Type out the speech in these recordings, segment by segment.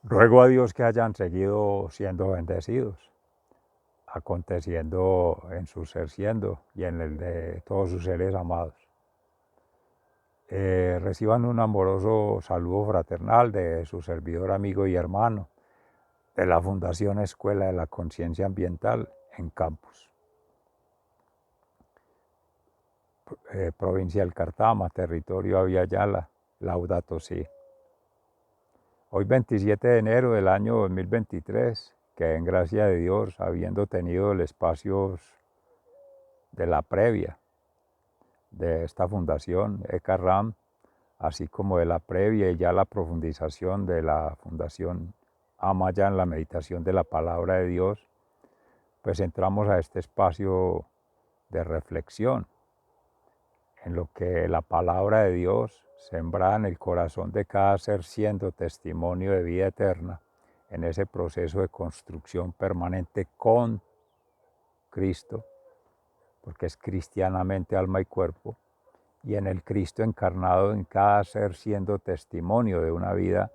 Ruego a Dios que hayan seguido siendo bendecidos, aconteciendo en su ser siendo y en el de todos sus seres amados. Reciban un amoroso saludo fraternal de su servidor, amigo y hermano de la Fundación Escuela de la Conciencia Ambiental en Campos, provincia del Cartama, territorio Aviala, Laudato Si. Hoy 27 de enero del año 2023, que en gracia de Dios, habiendo tenido el espacio de la previa de esta fundación, ECARRAM, así como de la previa y ya la profundización de la fundación Amaya en la meditación de la palabra de Dios, pues entramos a este espacio de reflexión en lo que la palabra de Dios, sembrada en el corazón de cada ser siendo testimonio de vida eterna, en ese proceso de construcción permanente con Cristo, porque es cristianamente alma y cuerpo, y en el Cristo encarnado en cada ser siendo testimonio de una vida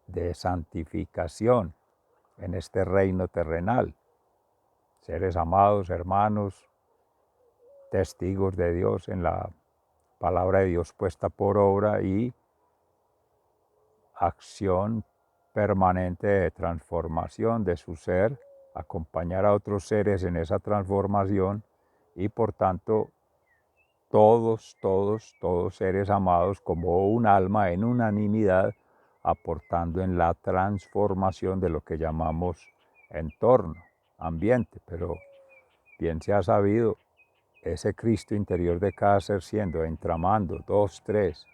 de santificación en este reino terrenal. Seres amados, hermanos, testigos de Dios en la palabra de Dios puesta por obra y acción permanente de transformación de su ser, acompañar a otros seres en esa transformación y por tanto todos seres amados como un alma en unanimidad, aportando en la transformación de lo que llamamos entorno, ambiente, pero bien se ha sabido, ese Cristo interior de cada ser siendo, entramando, dos, tres,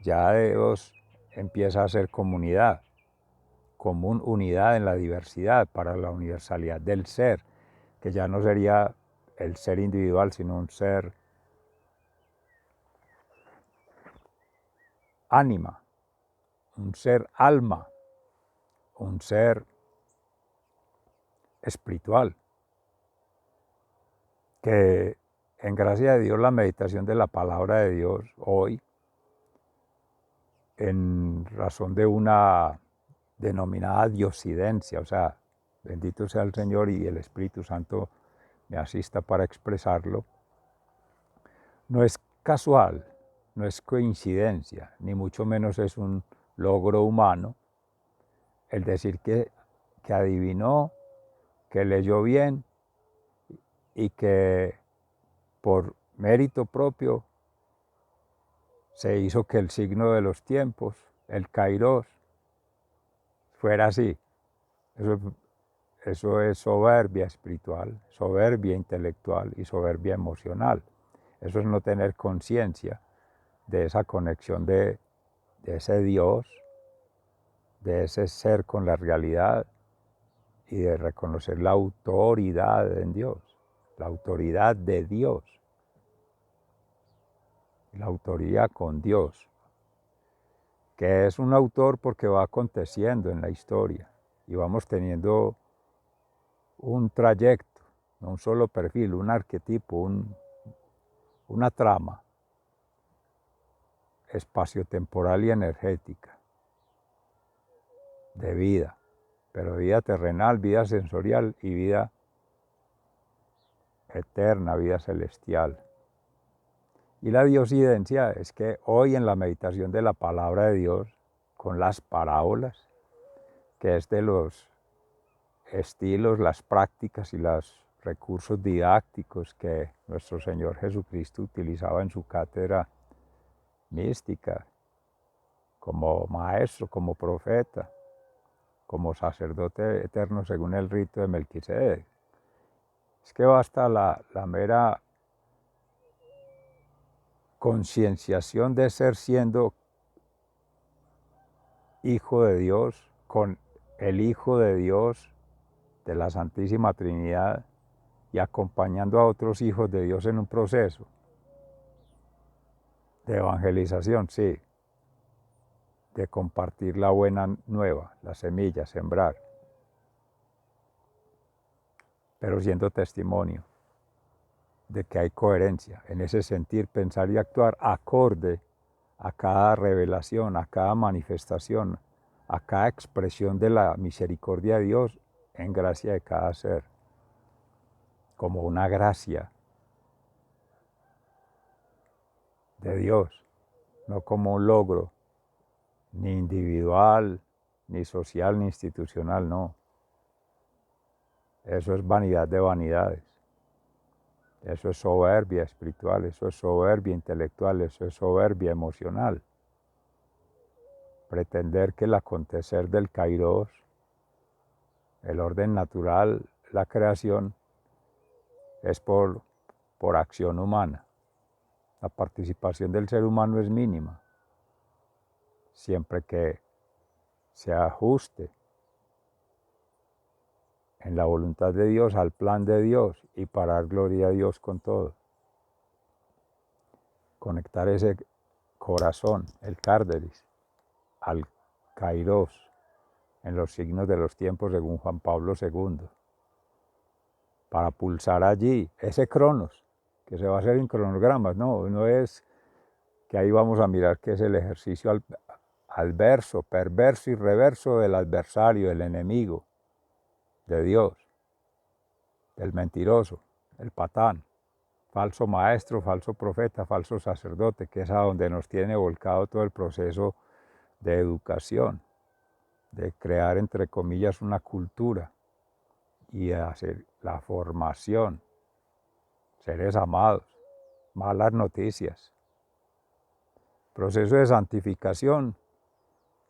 ya de dos empieza a ser comunidad, común unidad en la diversidad para la universalidad del ser, que ya no sería el ser individual, sino un ser ánima, un ser alma, un ser espiritual, que en gracia de Dios la meditación de la palabra de Dios hoy, en razón de una denominada diosidencia, o sea, bendito sea el Señor y el Espíritu Santo me asista para expresarlo, no es casual, no es coincidencia, ni mucho menos es un logro humano el decir que adivinó, que leyó bien y que por mérito propio se hizo que el signo de los tiempos, el Kairos, fuera así. Eso es soberbia espiritual, soberbia intelectual y soberbia emocional. Eso es no tener conciencia de esa conexión de ese Dios, de ese ser con la realidad y de reconocer la autoridad en Dios, la autoridad de Dios, la autoridad con Dios, que es un autor porque va aconteciendo en la historia y vamos teniendo un trayecto, no un solo perfil, un arquetipo, una trama espaciotemporal y energética de vida, pero vida terrenal, vida sensorial y vida eterna, vida celestial. Y la diosidencia es que hoy en la meditación de la palabra de Dios, con las parábolas, que es de los estilos, las prácticas y los recursos didácticos que nuestro Señor Jesucristo utilizaba en su cátedra mística, como maestro, como profeta, como sacerdote eterno según el rito de Melquisedec. Es que basta la mera concienciación de ser siendo hijo de Dios, con el Hijo de Dios, de la Santísima Trinidad, y acompañando a otros hijos de Dios en un proceso de evangelización, sí, de compartir la buena nueva, la semilla, sembrar, pero siendo testimonio de que hay coherencia en ese sentir, pensar y actuar acorde a cada revelación, a cada manifestación, a cada expresión de la misericordia de Dios en gracia de cada ser, como una gracia de Dios, no como un logro, ni individual, ni social, ni institucional, no. Eso es vanidad de vanidades. Eso es soberbia espiritual, eso es soberbia intelectual, eso es soberbia emocional. Pretender que el acontecer del Kairos, el orden natural, la creación, es por acción humana. La participación del ser humano es mínima, siempre que se ajuste en la voluntad de Dios, al plan de Dios y para dar gloria a Dios con todo. Conectar ese corazón, el cárderis, al kairos, en los signos de los tiempos según Juan Pablo II, para pulsar allí ese cronos, que se va a hacer en cronogramas, no es que ahí vamos a mirar que es el ejercicio adverso, perverso y reverso del adversario, del enemigo, de Dios, del mentiroso, el patán, falso maestro, falso profeta, falso sacerdote, que es a donde nos tiene volcado todo el proceso de educación, de crear, entre comillas, una cultura y hacer la formación, seres amados, malas noticias. Proceso de santificación,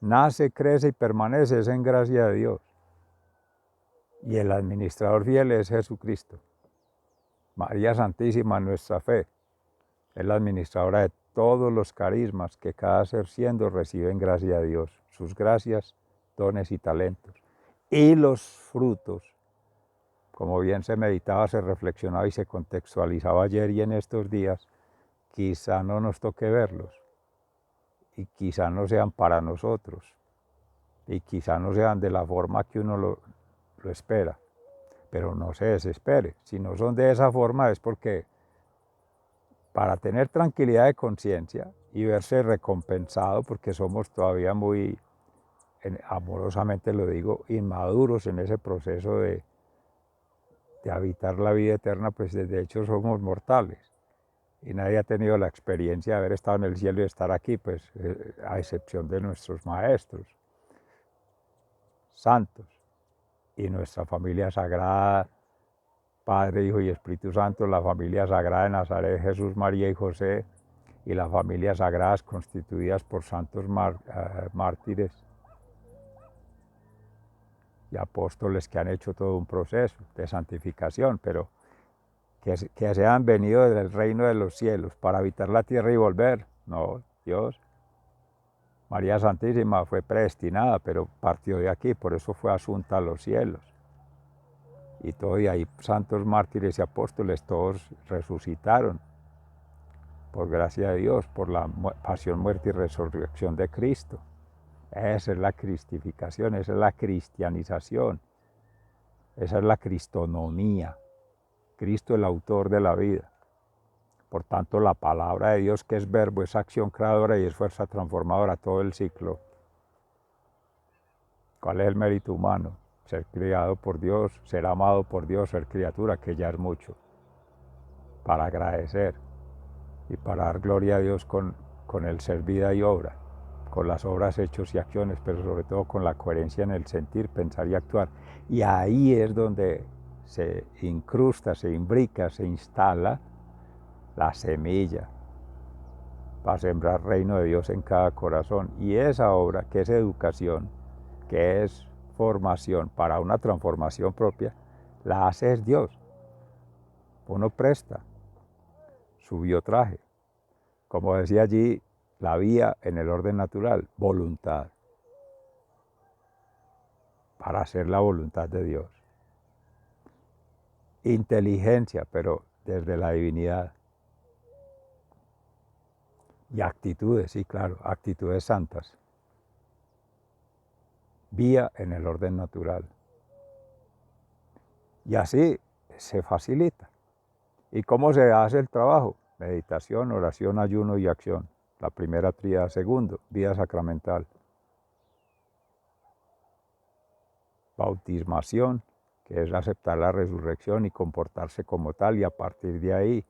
nace, crece y permanece, es en gracia de Dios. Y el administrador fiel es Jesucristo. María Santísima, nuestra fe, es la administradora de todos los carismas que cada ser siendo recibe en gracia de Dios, sus gracias, dones y talentos. Y los frutos, como bien se meditaba, se reflexionaba y se contextualizaba ayer y en estos días, quizá no nos toque verlos y quizá no sean para nosotros y quizá no sean de la forma que uno lo espera, pero no se desespere. Si no son de esa forma es porque para tener tranquilidad de conciencia y verse recompensado, porque somos todavía muy, amorosamente lo digo, inmaduros en ese proceso de habitar la vida eterna, pues de hecho somos mortales. Y nadie ha tenido la experiencia de haber estado en el cielo y estar aquí, pues a excepción de nuestros maestros santos y nuestra familia sagrada, Padre, Hijo y Espíritu Santo, la familia sagrada de Nazaret, Jesús, María y José, y las familias sagradas constituidas por santos mártires y apóstoles que han hecho todo un proceso de santificación, pero que se han venido del reino de los cielos para habitar la tierra y volver. No, Dios. María Santísima fue predestinada, pero partió de aquí, por eso fue asunta a los cielos. Y todo, y ahí santos mártires y apóstoles, todos resucitaron, por gracia de Dios, por la pasión, muerte y resurrección de Cristo. Esa es la cristificación, esa es la cristianización, esa es la cristonomía. Cristo el autor de la vida. Por tanto, la palabra de Dios, que es verbo, es acción creadora y es fuerza transformadora, todo el ciclo. ¿Cuál es el mérito humano? Ser criado por Dios, ser amado por Dios, ser criatura, que ya es mucho. Para agradecer y para dar gloria a Dios con el ser vida y obra, con las obras, hechos y acciones, pero sobre todo con la coherencia en el sentir, pensar y actuar. Y ahí es donde se incrusta, se imbrica, se instala la semilla para sembrar reino de Dios en cada corazón. Y esa obra, que es educación, que es formación para una transformación propia, la hace es Dios. Uno presta su biotraje. Como decía allí, la vía en el orden natural, voluntad, para hacer la voluntad de Dios. Inteligencia, pero desde la divinidad. Y actitudes, sí, claro, actitudes santas. Vía en el orden natural. Y así se facilita. ¿Y cómo se hace el trabajo? Meditación, oración, ayuno y acción. La primera tríada. Segundo, vida sacramental. bautismación, que es aceptar la resurrección y comportarse como tal, y a partir de ahí,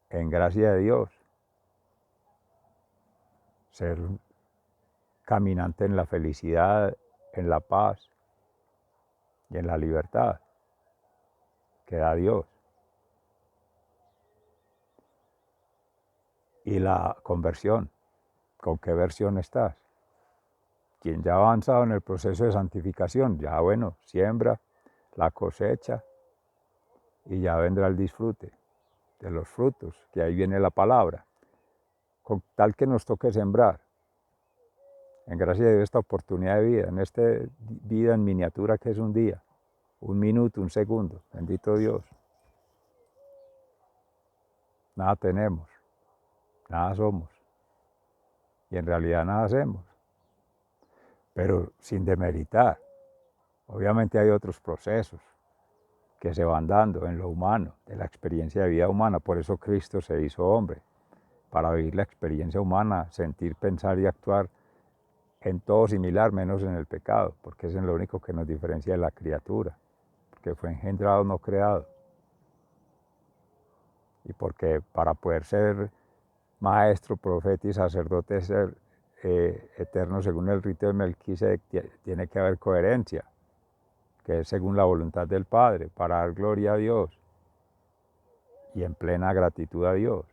en gracia de Dios, ser caminante en la felicidad, en la paz y en la libertad que da Dios. Y la conversión, ¿con qué versión estás? Quien ya ha avanzado en el proceso de santificación, ya bueno, siembra la cosecha y ya vendrá el disfrute de los frutos, que ahí viene la palabra. Con tal que nos toque sembrar, en gracia de Dios, esta oportunidad de vida, en esta vida en miniatura que es un día, un minuto, un segundo, bendito Dios. Nada tenemos, nada somos, y en realidad nada hacemos, pero sin demeritar. Obviamente hay otros procesos que se van dando en lo humano, de la experiencia de vida humana. Por eso Cristo se hizo hombre, para vivir la experiencia humana, sentir, pensar y actuar en todo similar, menos en el pecado, porque es lo único que nos diferencia de la criatura, porque fue engendrado, no creado. Y porque para poder ser maestro, profeta y sacerdote, ser eterno según el rito de Melquisedec, tiene que haber coherencia, que es según la voluntad del Padre, para dar gloria a Dios y en plena gratitud a Dios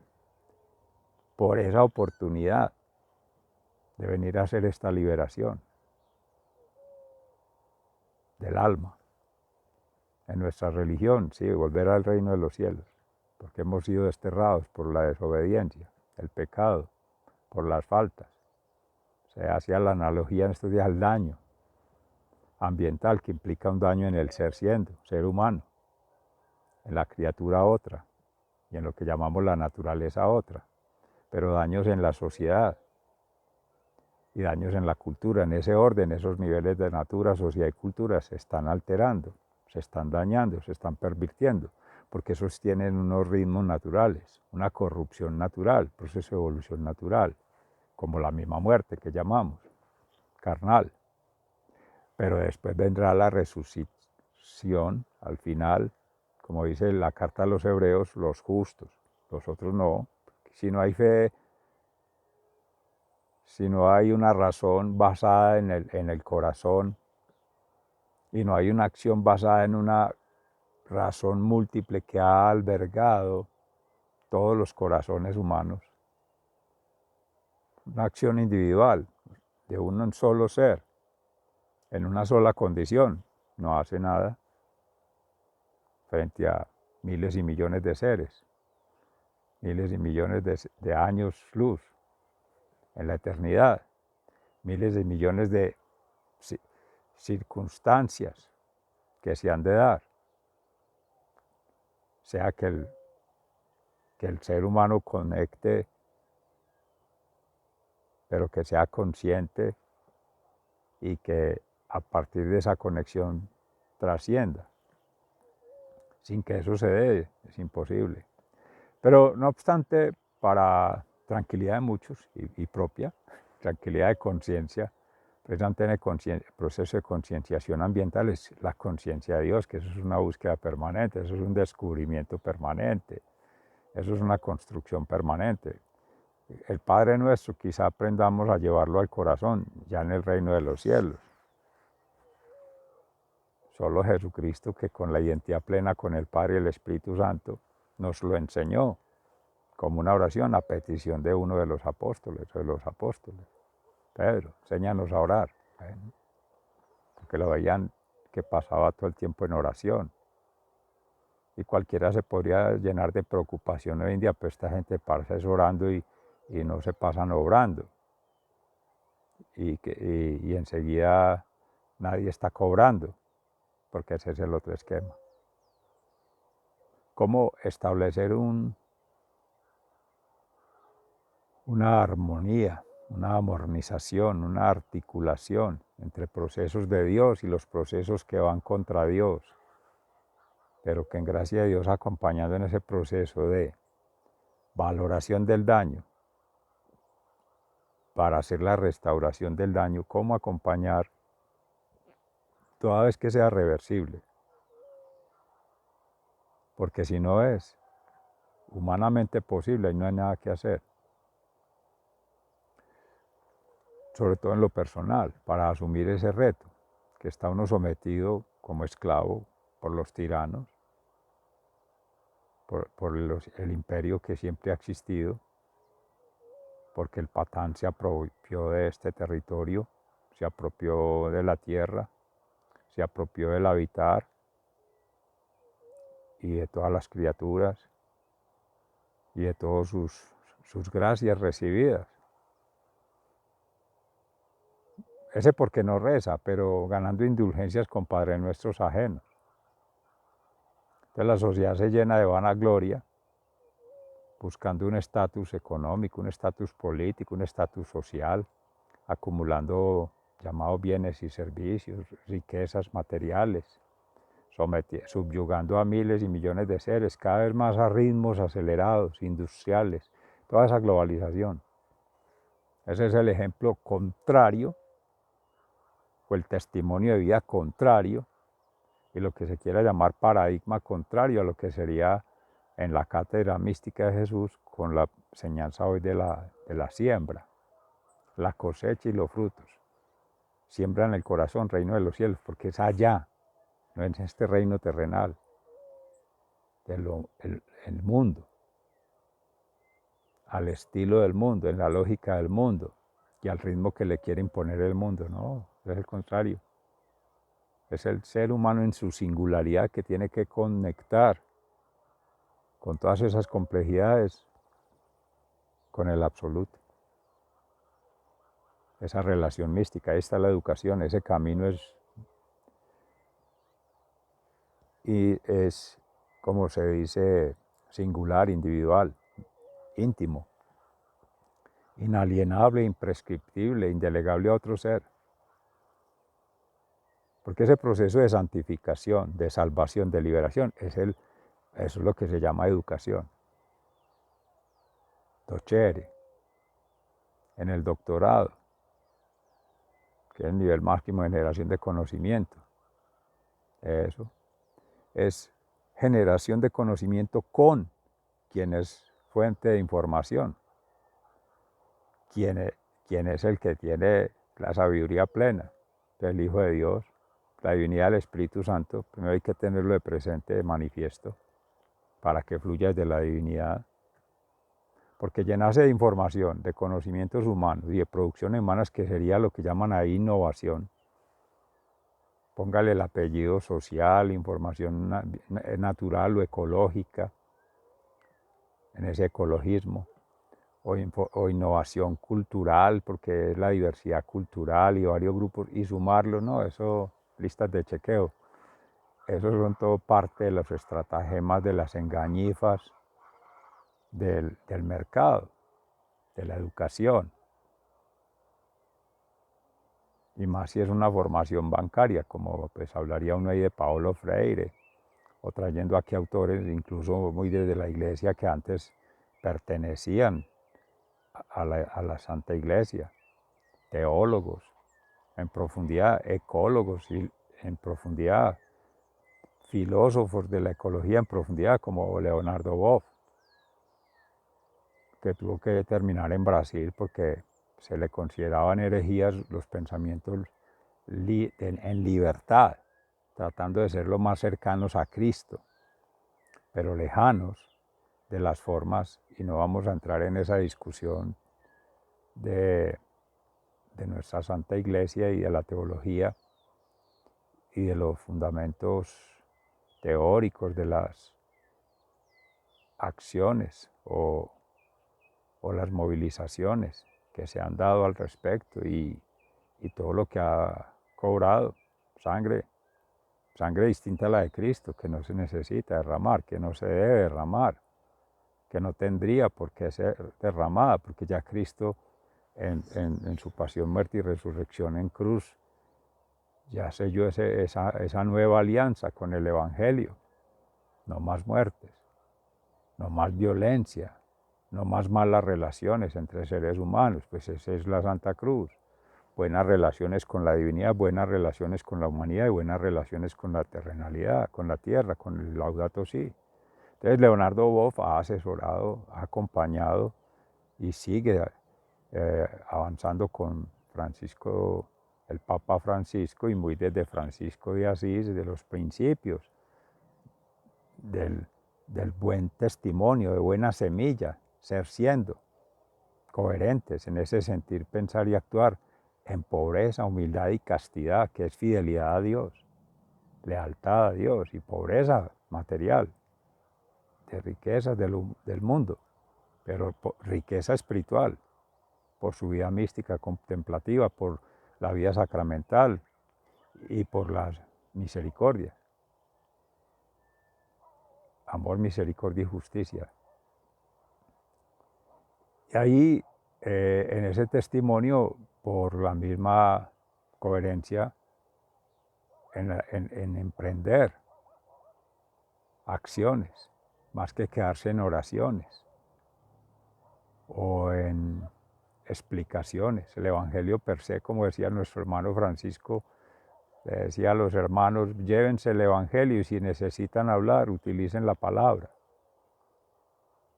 por esa oportunidad de venir a hacer esta liberación del alma en nuestra religión, sí, volver al reino de los cielos, porque hemos sido desterrados por la desobediencia, el pecado, por las faltas. Se hacía la analogía en estos días al daño ambiental, que implica un daño en el ser siendo, ser humano, en la criatura otra y en lo que llamamos la naturaleza otra, pero daños en la sociedad y daños en la cultura. En ese orden, esos niveles de natura, sociedad y cultura se están alterando, se están dañando, se están pervirtiendo, porque esos tienen unos ritmos naturales, una corrupción natural, proceso de evolución natural, como la misma muerte que llamamos, carnal. Pero después vendrá la resucitación, al final, como dice la carta a los hebreos, los justos, los otros no. Si no hay fe, si no hay una razón basada en el corazón y no hay una acción basada en una razón múltiple que ha albergado todos los corazones humanos, una acción individual de un solo ser, en una sola condición, no hace nada frente a miles y millones de seres, miles y millones de años luz en la eternidad, miles de millones de circunstancias que se han de dar, sea que el ser humano conecte, pero que sea consciente y que a partir de esa conexión trascienda. Sin que eso se dé, es imposible. Pero no obstante, para tranquilidad de muchos y propia, tranquilidad de conciencia, precisamente en el proceso de concienciación ambiental es la conciencia de Dios, que eso es una búsqueda permanente, eso es un descubrimiento permanente, eso es una construcción permanente. El Padre Nuestro quizá aprendamos a llevarlo al corazón, ya en el reino de los cielos. Solo Jesucristo, que con la identidad plena con el Padre y el Espíritu Santo, nos lo enseñó como una oración a petición de uno de los apóstoles. Pedro, enséñanos a orar. Porque lo veían que pasaba todo el tiempo en oración. Y cualquiera se podría llenar de preocupación hoy en día, pero esta gente pasa es orando y no se pasan obrando. Y enseguida nadie está cobrando, porque ese es el otro esquema. ¿Cómo establecer una armonía, una armonización, una articulación entre procesos de Dios y los procesos que van contra Dios, pero que en gracia de Dios, acompañando en ese proceso de valoración del daño para hacer la restauración del daño, cómo acompañar toda vez que sea reversible, porque si no es humanamente posible y no hay nada que hacer, sobre todo en lo personal, para asumir ese reto, que está uno sometido como esclavo por los tiranos, por el imperio que siempre ha existido, porque el Patán se apropió de este territorio, se apropió de la tierra, se apropió del habitar y de todas las criaturas y de todas sus gracias recibidas. Ese porque no reza, pero ganando indulgencias con Padres Nuestros ajenos. Entonces la sociedad se llena de vanagloria, buscando un estatus económico, un estatus político, un estatus social, acumulando llamados bienes y servicios, riquezas materiales, subyugando a miles y millones de seres, cada vez más a ritmos acelerados, industriales, toda esa globalización. Ese es el ejemplo contrario, o el testimonio de vida contrario, y lo que se quiera llamar paradigma contrario a lo que sería en la cátedra mística de Jesús, con la enseñanza hoy de la siembra, la cosecha y los frutos. Siembra en el corazón, reino de los cielos, porque es allá, no en este reino terrenal, el mundo, al estilo del mundo, en la lógica del mundo y al ritmo que le quiere imponer el mundo. No, es el contrario. Es el ser humano en su singularidad que tiene que conectar con todas esas complejidades con el absoluto. Esa relación mística, ahí está la educación, ese camino es como se dice, singular, individual, íntimo, inalienable, imprescriptible, indelegable a otro ser. Porque ese proceso de santificación, de salvación, de liberación, eso es lo que se llama educación. Docere, en el doctorado, que es el nivel máximo de generación de conocimiento. Eso es generación de conocimiento con quien es fuente de información, quien es el que tiene la sabiduría plena, el Hijo de Dios, la divinidad del Espíritu Santo. Primero hay que tenerlo de presente, de manifiesto, para que fluya desde la divinidad. Porque llenarse de información, de conocimientos humanos y de producciones humanas, que sería lo que llaman ahí innovación, póngale el apellido social, información natural o ecológica, en ese ecologismo, o innovación cultural, porque es la diversidad cultural y varios grupos, y sumarlo, no, eso, listas de chequeo, eso son todo parte de los estratagemas, de las engañifas del mercado, de la educación. Y más si es una formación bancaria, como pues hablaría uno ahí de Paulo Freire, o trayendo aquí autores incluso muy desde la iglesia que antes pertenecían a la Santa Iglesia, teólogos en profundidad, ecólogos y en profundidad, filósofos de la ecología en profundidad como Leonardo Boff, que tuvo que terminar en Brasil porque se le consideraban herejías los pensamientos en libertad, tratando de ser lo más cercanos a Cristo, pero lejanos de las formas, y no vamos a entrar en esa discusión de nuestra Santa Iglesia y de la teología y de los fundamentos teóricos de las acciones o las movilizaciones que se han dado al respecto y todo lo que ha cobrado sangre distinta a la de Cristo, que no se necesita derramar, que no se debe derramar, que no tendría por qué ser derramada, porque ya Cristo en su pasión, muerte y resurrección en cruz ya selló esa nueva alianza con el Evangelio. No más muertes, no más violencia, no más malas relaciones entre seres humanos, pues esa es la Santa Cruz. buenas relaciones con la divinidad, buenas relaciones con la humanidad y buenas relaciones con la terrenalidad, con la tierra, con el Laudato Si. Entonces Leonardo Boff ha asesorado, ha acompañado y sigue avanzando con Francisco, el Papa Francisco, y muy desde Francisco de Asís, de los principios del buen testimonio, de buena semilla, ser siendo coherentes en ese sentir, pensar y actuar, en pobreza, humildad y castidad, que es fidelidad a Dios, lealtad a Dios y pobreza material, de riquezas del mundo, pero riqueza espiritual, por su vida mística contemplativa, por la vida sacramental y por la misericordia. Amor, misericordia y justicia. Y ahí, en ese testimonio, por la misma coherencia, en emprender acciones, más que quedarse en oraciones o en explicaciones. El Evangelio per se, como decía nuestro hermano Francisco, le decía a los hermanos, llévense el Evangelio y si necesitan hablar, utilicen la palabra.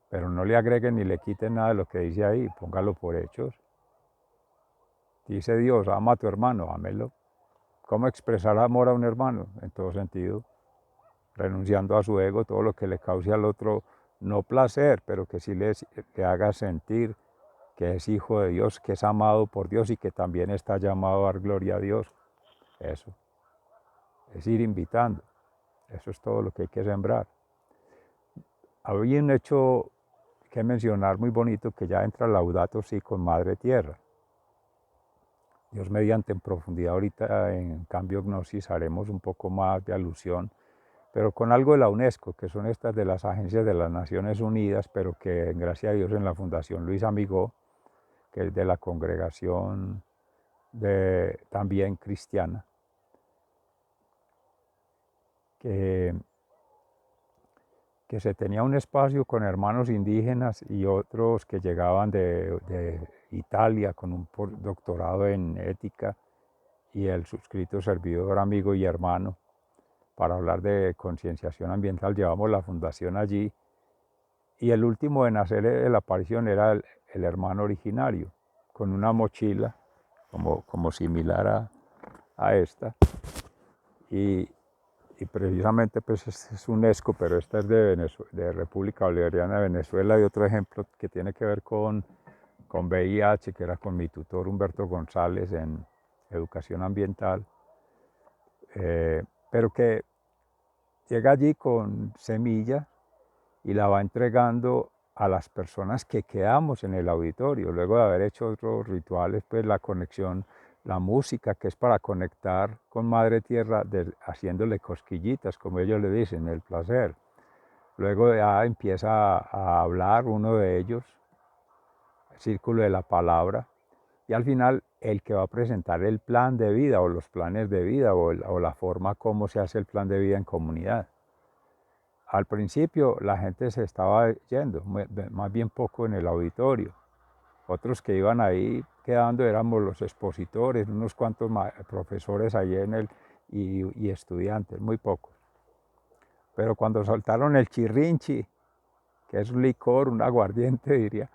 Pero no le agreguen ni le quiten nada de lo que dice ahí, póngalo por hechos. Dice Dios, ama a tu hermano, ámelo. ¿Cómo expresar amor a un hermano? En todo sentido, renunciando a su ego, todo lo que le cause al otro, no placer, pero que sí le haga sentir que es hijo de Dios, que es amado por Dios y que también está llamado a dar gloria a Dios. Eso, es ir invitando. Eso es todo lo que hay que sembrar. Había un hecho que mencionar muy bonito que ya entra Laudato Si con Madre Tierra. Dios mediante en profundidad ahorita en Cambio Gnosis haremos un poco más de alusión, pero con algo de la UNESCO, que son estas de las agencias de las Naciones Unidas, pero que gracias a Dios en la Fundación Luis Amigó, que es de la congregación también cristiana, que se tenía un espacio con hermanos indígenas y otros que llegaban de Italia con un doctorado en ética y el suscrito servidor, amigo y hermano, para hablar de concienciación ambiental. Llevamos la fundación allí y el último en hacer la aparición era el hermano originario, con una mochila como similar a esta. Y precisamente pues este es UNESCO, pero esta es de República Bolivariana de Venezuela, y otro ejemplo que tiene que ver con VIH, que era con mi tutor Humberto González en educación ambiental, pero que llega allí con semilla y la va entregando a las personas que quedamos en el auditorio, luego de haber hecho otros rituales, pues la conexión, la música que es para conectar con Madre Tierra, haciéndole cosquillitas, como ellos le dicen, el placer. Luego ya empieza a hablar uno de ellos, el círculo de la palabra, y al final el que va a presentar el plan de vida o los planes de vida o la forma como se hace el plan de vida en comunidad. Al principio la gente se estaba yendo, más bien poco en el auditorio. Otros que iban ahí quedando éramos los expositores, unos cuantos profesores allí y estudiantes, muy pocos. Pero cuando soltaron el chirrinchi, que es un licor, un aguardiente diría,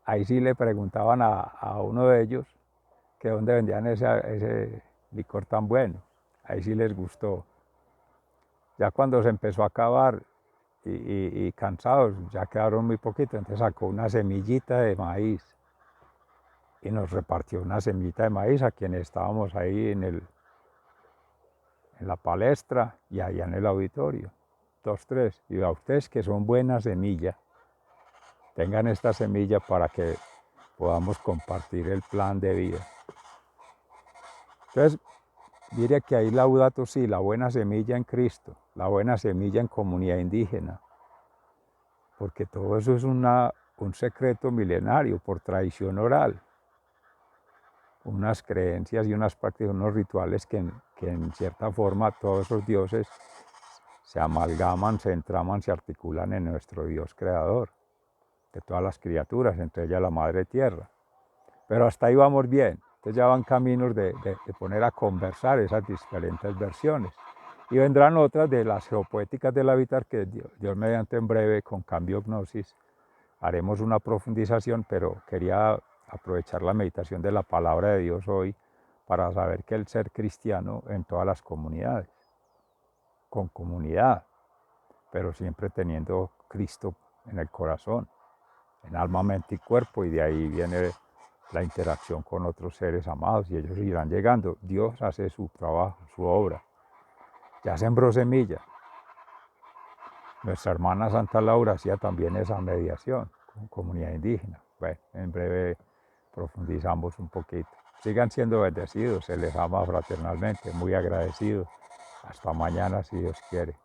ahí sí le preguntaban a uno de ellos que dónde vendían ese licor tan bueno. Ahí sí les gustó. Ya cuando se empezó a acabar y cansados, ya quedaron muy poquitos, entonces sacó una semillita de maíz y nos repartió una semillita de maíz a quienes estábamos ahí en la palestra y allá en el auditorio. 2, 3. Y a ustedes que son buena semilla, tengan esta semilla para que podamos compartir el plan de vida. Entonces, diré que ahí Laudato Si, la buena semilla en Cristo, la buena semilla en comunidad indígena, porque todo eso es un secreto milenario por tradición oral, unas creencias y unas prácticas, unos rituales que en cierta forma todos esos dioses se amalgaman, se entraman, se articulan en nuestro Dios creador, de todas las criaturas, entre ellas la Madre Tierra. Pero hasta ahí vamos bien. Entonces ya van caminos de poner a conversar esas diferentes versiones. Y vendrán otras de las geopoéticas del hábitat que Dios mediante en breve con Cambio Gnosis haremos una profundización, pero quería aprovechar la meditación de la palabra de Dios hoy para saber que el ser cristiano en todas las comunidades, con comunidad, pero siempre teniendo Cristo en el corazón, en alma, mente y cuerpo, y de ahí viene la interacción con otros seres amados y ellos irán llegando. Dios hace su trabajo, su obra. Ya sembró semilla. Nuestra hermana Santa Laura hacía también esa mediación con comunidad indígena. Bueno, en breve profundizamos un poquito. Sigan siendo bendecidos, se les ama fraternalmente, muy agradecidos. Hasta mañana si Dios quiere.